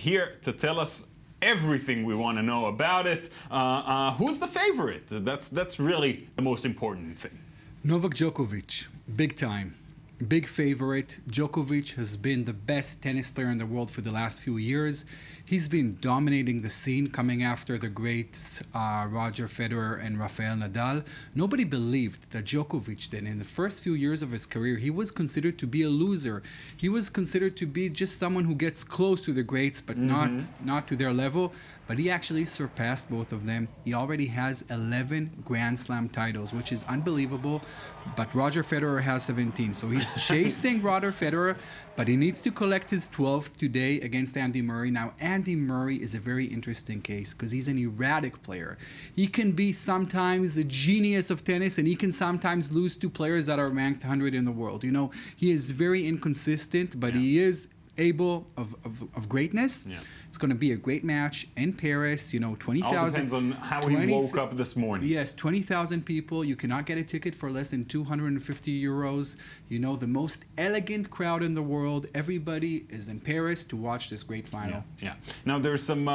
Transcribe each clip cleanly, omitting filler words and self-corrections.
here to tell us everything we want to know about it. Who's the favorite? That's really the most important thing. Novak Djokovic, big time. Big favorite. Djokovic has been the best tennis player in the world for the last few years. He's been dominating the scene, coming after the greats Roger Federer and Rafael Nadal. Nobody believed that Djokovic, then in the first few years of his career, he was considered to be a loser. He was considered to be just someone who gets close to the greats, but not to their level. But he actually surpassed both of them. He already has 11 Grand Slam titles, which is unbelievable. But Roger Federer has 17, so he's chasing Roger Federer, but he needs to collect his 12th today against Andy Murray. Now, Andy Murray is a very interesting case because he's an erratic player. He can be sometimes a genius of tennis, and he can sometimes lose to players that are ranked 100 in the world. You know, he is very inconsistent, but he is able of greatness. It's going to be a great match in Paris. You know, 20,000. All depends on how he woke up this morning. Yes, 20,000 people. You cannot get a ticket for less than 250 euros. You know, the most elegant crowd in the world. Everybody is in Paris to watch this great final. Yeah. Now there's some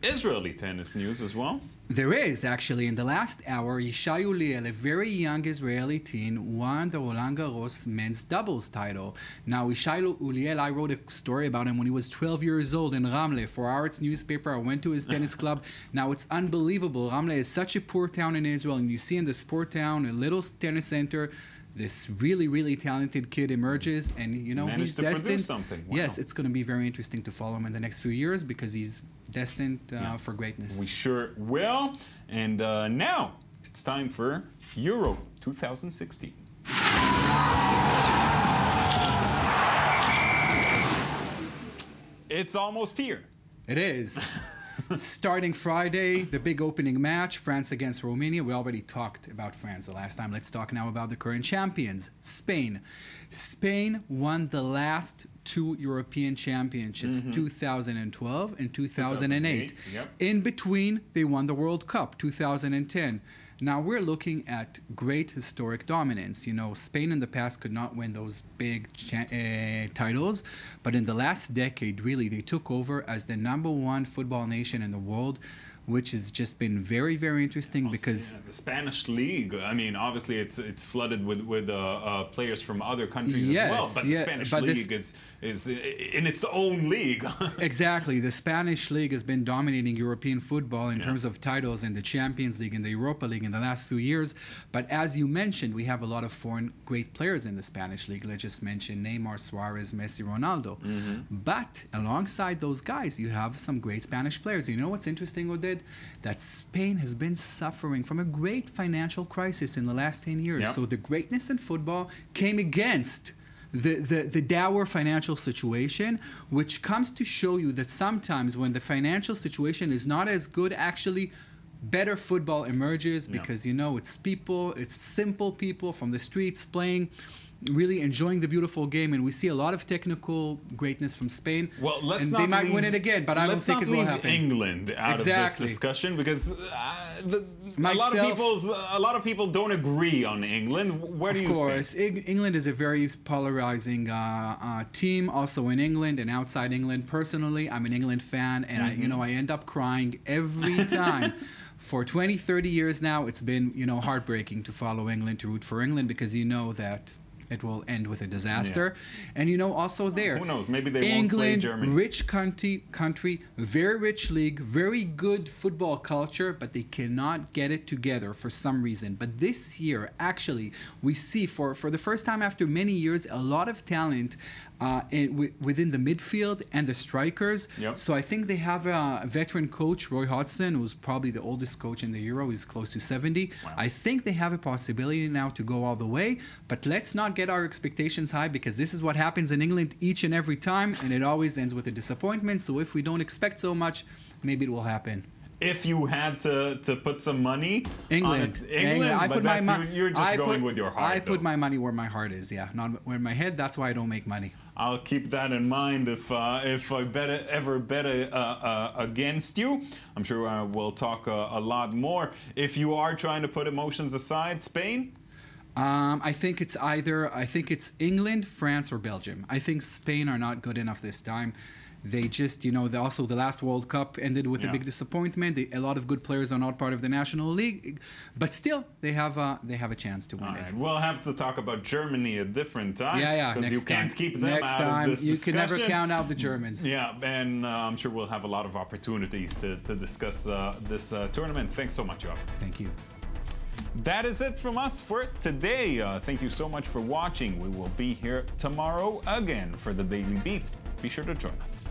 Israeli tennis news as well. There is, actually. In the last hour, Yishai Uliel, a very young Israeli teen, won the Roland Garros men's doubles title. Now, Yishai Uliel, I wrote a story about him when he was 12 years old in Ramle for Arts newspaper. I went to his tennis club. Now, it's unbelievable. Ramle is such a poor town in Israel, and you see in the sport town, a little tennis center, this really, really talented kid emerges, and you know he's destined. To produce something. Wow. Yes, it's going to be very interesting to follow him in the next few years because he's destined for greatness. We sure will. And now it's time for Euro 2016. It's almost here. It is. Starting Friday, the big opening match, France against Romania. We already talked about France the last time. Let's talk now about the current champions, Spain. Spain won the last two European championships, 2012 and 2008. Yep. In between, they won the World Cup, 2010. Now we're looking at great historic dominance. You know, Spain in the past could not win those big titles, but in the last decade, really, they took over as the #1 football nation in the world, which has just been very, very interesting because the Spanish league. I mean, obviously, it's flooded with players from other countries as well. But the Spanish league is in its own league. Exactly, the Spanish league has been dominating European football in terms of titles in the Champions League and the Europa League in the last few years. But as you mentioned, we have a lot of foreign great players in the Spanish league. Let's just mention Neymar, Suarez, Messi, Ronaldo. But alongside those guys, you have some great Spanish players. You know what's interesting, Oded? That Spain has been suffering from a great financial crisis in the last 10 years. So the greatness in football came against the dour financial situation, which comes to show you that sometimes when the financial situation is not as good, actually better football emerges because, you know, it's people, it's simple people from the streets playing, really enjoying the beautiful game, and we see a lot of technical greatness from Spain. Well, and they might win it again, but I don't think it will happen. Let's not leave England out of this discussion because a lot of people don't agree on England. Where do you stand? Of course, England is a very polarizing team. Also in England and outside England. Personally, I'm an England fan, and I end up crying every time. For 20, 30 years now, it's been, heartbreaking to follow England, to root for England, because you know that it will end with a disaster. And also there, who knows, maybe they won't play Germany. England, rich country, very rich league, very good football culture, but they cannot get it together for some reason. But this year, actually, we see for the first time after many years, a lot of talent within the midfield and the strikers. So I think they have a veteran coach, Roy Hodgson, who's probably the oldest coach in the Euro. He's close to 70. Wow. I think they have a possibility now to go all the way, but let's not get our expectations high, because this is what happens in England each and every time, and it always ends with a disappointment. So if we don't expect so much, maybe it will happen. If you had to put some money England. on England, you're just going with your heart. I put my money where my heart is, not where my head. That's why I don't make money. I'll keep that in mind if I ever bet against you. I'm sure we'll talk a lot more. If you are trying to put emotions aside, Spain? I think it's England, France, or Belgium. I think Spain are not good enough this time. They just, also the last World Cup ended with a big disappointment. A lot of good players are not part of the National League, but still they have a chance to win All it. right. We'll have to talk about Germany a different time. Yeah. Because you can't keep them next out time, of this you discussion. can never count out the Germans. Yeah, and I'm sure we'll have a lot of opportunities to discuss this tournament. Thanks so much, Yoav. Thank you. That is it from us for today. Thank you so much for watching. We will be here tomorrow again for the Daily Beat. Be sure to join us.